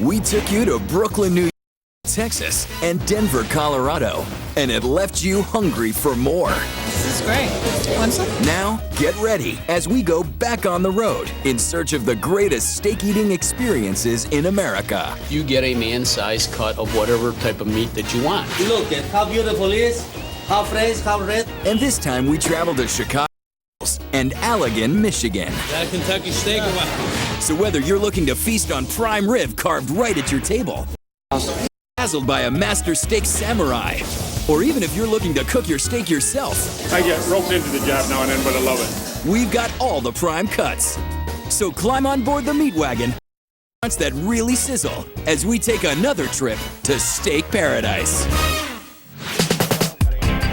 We took you to Brooklyn, New York, Texas, and Denver, Colorado, and it left you hungry for more. This is great. Want some? Now, get ready as we go back on the road in search of the greatest steak-eating experiences in America. You get a man-sized cut of whatever type of meat that you want. Look at how beautiful it is, how fresh, how red. And this time we travel to Chicago and Allegan, Michigan. That Kentucky steak. So whether you're looking to feast on prime rib carved right at your table, dazzled by a master steak samurai, or even if you're looking to cook your steak yourself, I get roped into the job now and then, but I love it. we've got all the prime cuts. So climb on board the meat wagon that really sizzle as we take another trip to steak paradise.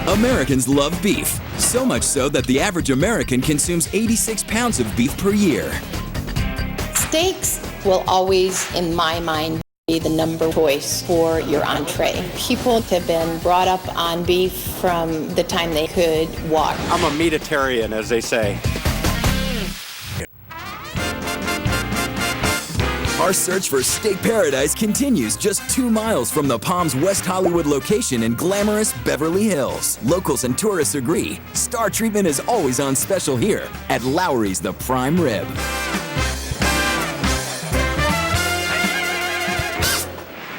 Americans love beef, so much so that the average American consumes 86 pounds of beef per year. Steaks will always, in my mind, be the number choice for your entree. People have been brought up on beef from the time they could walk. I'm a meatitarian, as they say. Our search for steak paradise continues just 2 miles from the Palms West Hollywood location in glamorous Beverly Hills. Locals and tourists agree, star treatment is always on special here at Lawry's The Prime Rib.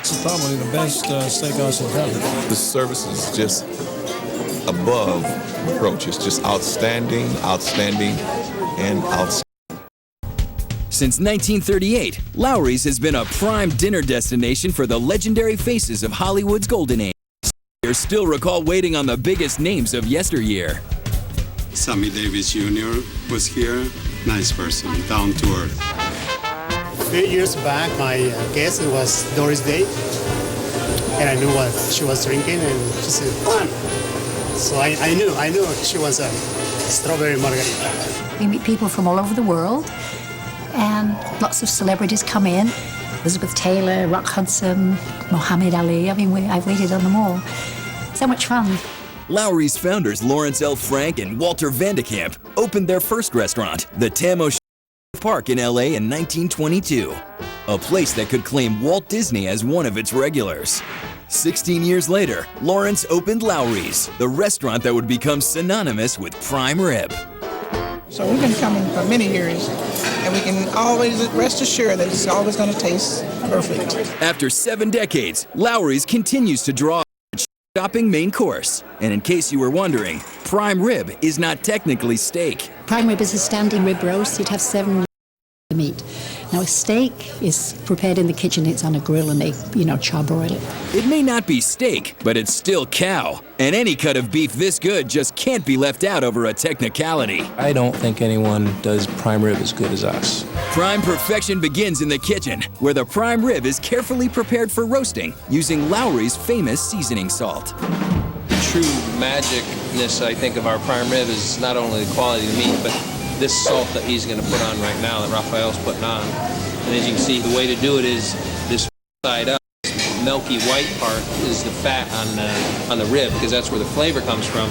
It's probably the best steakhouse in town. The service is just above reproach. It's just outstanding, and outstanding. Since 1938, Lawry's has been a prime dinner destination for the legendary faces of Hollywood's golden age. You still recall waiting on the biggest names of yesteryear. Sammy Davis Jr. was here. Nice person, down to earth. A few years back, my guest was Doris Day, and I knew what she was drinking, and she said, "Fun." So I knew she was a strawberry margarita. We meet people from all over the world, and lots of celebrities come in. Elizabeth Taylor, Rock Hudson, Muhammad Ali. I mean, I've waited on them all. So much fun. Lawry's founders Lawrence L. Frank and Walter Vandekamp opened their first restaurant, the Tam O'Shanter Park in LA in 1922, a place that could claim Walt Disney as one of its regulars. 16 years later, Lawrence opened Lawry's, the restaurant that would become synonymous with prime rib. So we've been coming for many years, and we can always rest assured that it's always going to taste perfect. After 7 decades, Lawry's continues to draw a shopping main course. And in case you were wondering, prime rib is not technically steak. Prime rib is a standing rib roast. You'd have 7 meat. Now a steak is prepared in the kitchen. It's on a grill and they, charbroil it. It may not be steak, but it's still cow. And any cut of beef this good just can't be left out over a technicality. I don't think anyone does prime rib as good as us. Prime perfection begins in the kitchen, where the prime rib is carefully prepared for roasting using Lawry's famous seasoning salt. The true magicness, I think, of our prime rib is not only the quality of the meat, but this salt that he's going to put on right now, that Raphael's putting on. And as you can see, the way to do it is this side up. This milky white part is the fat on the rib, because that's where the flavor comes from.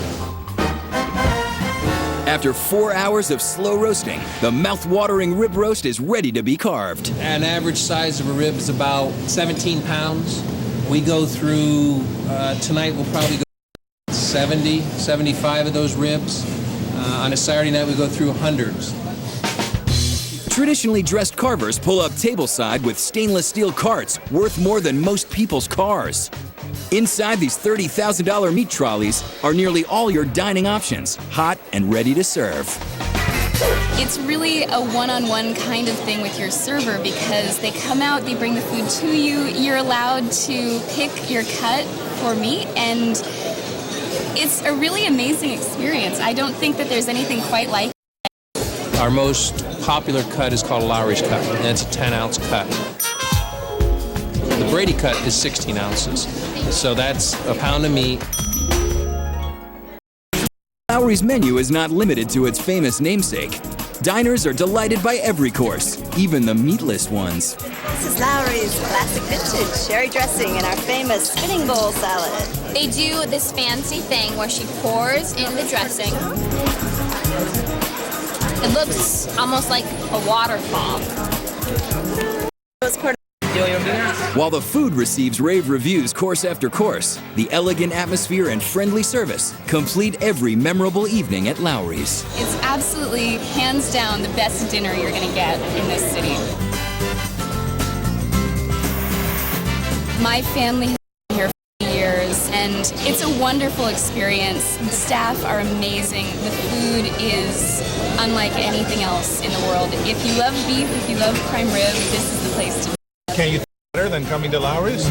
After 4 hours of slow roasting, the mouth-watering rib roast is ready to be carved. An average size of a rib is about 17 pounds. We go through, tonight we'll probably go 70, 75 of those ribs. On a Saturday night, we go through hundreds. Traditionally dressed carvers pull up tableside with stainless steel carts worth more than most people's cars. Inside these $30,000 meat trolleys are nearly all your dining options, hot and ready to serve. It's really a one-on-one kind of thing with your server because they come out, they bring the food to you, you're allowed to pick your cut for meat, and it's a really amazing experience. I don't think that there's anything quite like it. Our most popular cut is called a Lawry's cut, and that's a 10-ounce cut. The Brady cut is 16 ounces, so that's a pound of meat. Lawry's menu is not limited to its famous namesake. Diners are delighted by every course, even the meatless ones. This is Lawry's classic vintage sherry dressing and our famous spinning bowl salad. They do this fancy thing where she pours in the dressing. It looks almost like a waterfall. It's part of While the food receives rave reviews course after course, the elegant atmosphere and friendly service complete every memorable evening at Lawry's. It's absolutely, hands down, the best dinner you're going to get in this city. My family has been here for years, and it's a wonderful experience. The staff are amazing. The food is unlike anything else in the world. If you love beef, if you love prime rib, this is the place to be. Can you better than coming to Lawry's?